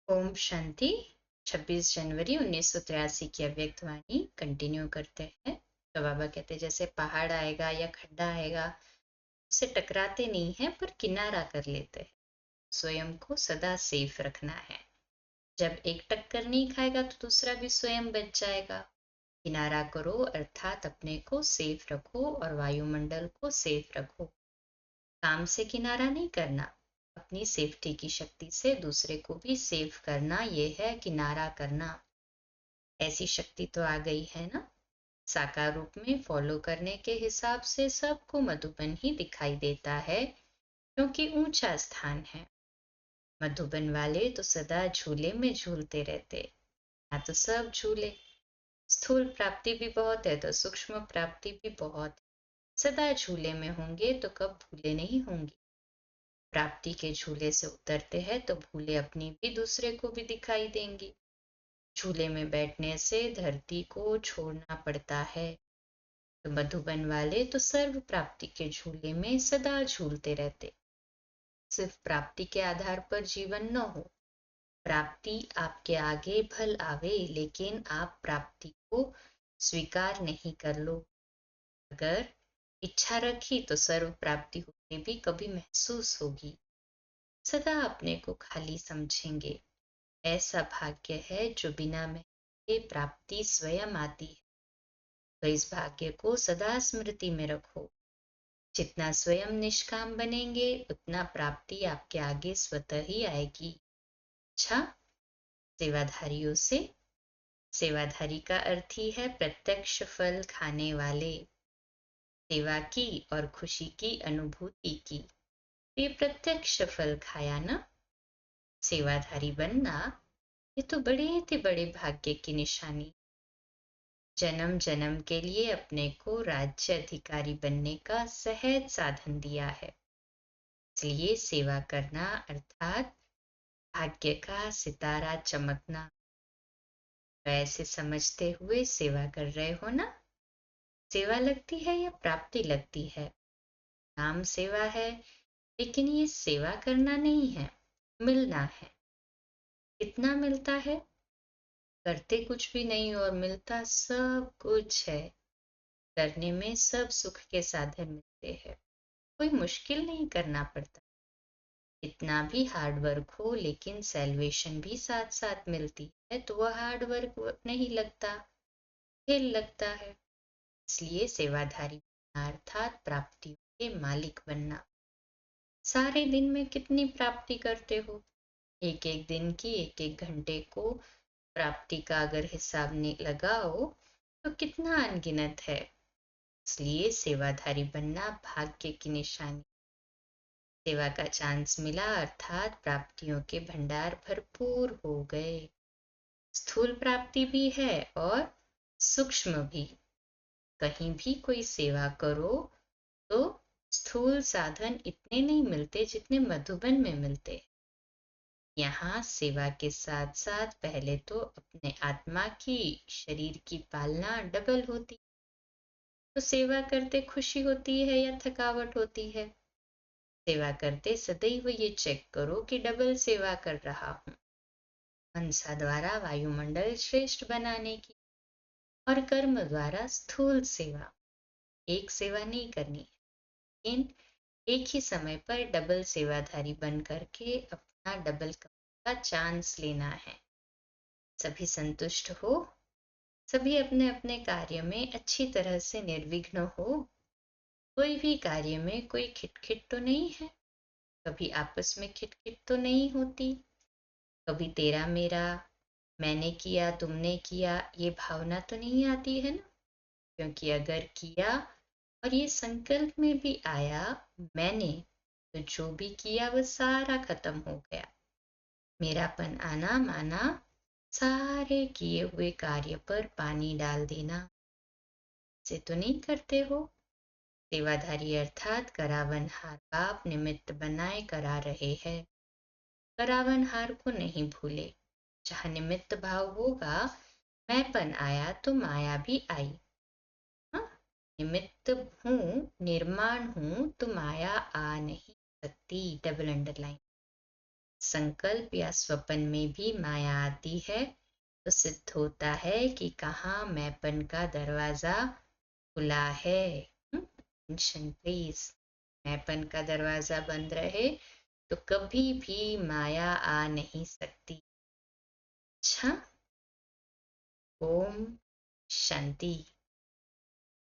ओम शांति। 26 जनवरी 1983 की अव्यक्तवाणी कंटिन्यू करते हैं। तो बाबा कहते जैसे पहाड़ आएगा या खड्डा आएगा उसे टकराते नहीं है पर किनारा कर लेते हैं। स्वयं को सदा सेफ रखना है। जब एक टक्कर नहीं खाएगा तो दूसरा भी स्वयं बच जाएगा। किनारा करो अर्थात अपने को सेफ रखो और वायुमंडल को सेफ रखो। काम से किनारा नहीं करना, अपनी सेफ्टी की शक्ति से दूसरे को भी सेफ करना, ये है किनारा करना। ऐसी शक्ति तो आ गई है ना। साकार रूप में फॉलो करने के हिसाब से सबको मधुबन ही दिखाई देता है, क्योंकि ऊंचा स्थान है। मधुबन वाले तो सदा झूले में झूलते रहते। यहाँ तो सब झूले। स्थूल प्राप्ति भी बहुत है तो सूक्ष्म प्राप्ति भी बहुत। सदा झूले में होंगे तो कब भूले नहीं होंगे। प्राप्ति के झूले से उतरते हैं तो भूले अपनी भी दूसरे को भी दिखाई देंगी। झूले में बैठने से धरती को छोड़ना पड़ता है। तो मधुबन वाले तो सर्व प्राप्ति के झूले में सदा झूलते रहते। सिर्फ प्राप्ति के आधार पर जीवन न हो। प्राप्ति आपके आगे भल आवे, लेकिन आप प्राप्ति को स्वीकार नहीं कर लो। अगर इच्छा रखी तो सर्व प्राप्ति होते भी कभी महसूस होगी। सदा अपने को खाली समझेंगे। ऐसा भाग्य है जो बिना मेहनत के प्राप्ति स्वयं आती है। तो इस भाग्य को सदा स्मृति में रखो। जितना स्वयं निष्काम बनेंगे उतना प्राप्ति आपके आगे स्वतः ही आएगी। अच्छा, सेवाधारियों से। सेवाधारी का अर्थ ही है प्रत्यक्ष फल खाने वाले। सेवा की और खुशी की अनुभूति की। ये प्रत्यक्ष फल खाया ना। सेवाधारी बनना ये तो बड़े से बड़े भाग्य की निशानी। जन्म जन्म के लिए अपने को राज्य अधिकारी बनने का सहज साधन दिया है। इसलिए सेवा करना अर्थात भाग्य का सितारा चमकना। तो ऐसे समझते हुए सेवा कर रहे हो ना। सेवा लगती है या प्राप्ति लगती है। नाम सेवा है, लेकिन ये सेवा करना नहीं है, मिलना है। कितना मिलता है। करते कुछ भी नहीं और मिलता सब कुछ है। करने में सब सुख के साधन मिलते हैं। कोई मुश्किल नहीं करना पड़ता। इतना भी हार्ड वर्क हो लेकिन सैल्वेशन भी साथ साथ मिलती है तो वह हार्ड वर्क नहीं लगता, खेल लगता है। इसलिए सेवाधारी बनना अर्थात प्राप्तियों के मालिक बनना। सारे दिन में कितनी प्राप्ति करते हो। एक एक दिन की एक एक घंटे को प्राप्ति का अगर हिसाब लगाओ तो कितना अनगिनत है। इसलिए सेवाधारी बनना भाग्य की निशानी। सेवा का चांस मिला अर्थात प्राप्तियों के भंडार भरपूर हो गए। स्थूल प्राप्ति भी है और सूक्ष्म भी। कहीं भी कोई सेवा करो तो स्थूल साधन इतने नहीं मिलते जितने मधुबन में मिलते। यहाँ सेवा के साथ साथ पहले तो अपने आत्मा की, शरीर की पालना डबल होती। तो सेवा करते खुशी होती है या थकावट होती है। सेवा करते सदैव ये चेक करो कि डबल सेवा कर रहा हूँ। मनसा द्वारा वायुमंडल श्रेष्ठ बनाने की और कर्म द्वारा स्थूल सेवा। एक सेवा नहीं करनी, लेकिन एक ही समय पर डबल सेवाधारी बन करके अपना डबल का चांस लेना है। सभी संतुष्ट हो, सभी अपने अपने कार्य में अच्छी तरह से निर्विघ्न हो। कोई भी कार्य में कोई खिटखिट तो नहीं है। कभी आपस में खिटखिट तो नहीं होती। कभी तेरा मेरा, मैंने किया तुमने किया, ये भावना तो नहीं आती है ना। क्योंकि अगर किया और ये संकल्प में भी आया मैंने, तो जो भी किया वह सारा खत्म हो गया। मेरापन आना माना, सारे किए हुए कार्य पर पानी डाल देना। से तो नहीं करते हो। सेवाधारी अर्थात करावनहार बाप निमित्त बनाए करा रहे हैं। करावनहार को नहीं भूले। जहाँ निमित्त भाव होगा, मैंपन आया तो माया भी आई। हाँ? निमित्त हूँ, निर्माण हूँ तो माया आ नहीं सकती। Double underline. संकल्प या स्वप्न में भी माया आती है तो सिद्ध होता है कि कहाँ मैंपन का दरवाजा खुला है। टेंशन प्लीज, मैंपन का दरवाजा बंद रहे तो कभी भी माया आ नहीं सकती। अच्छा, ओम शांति।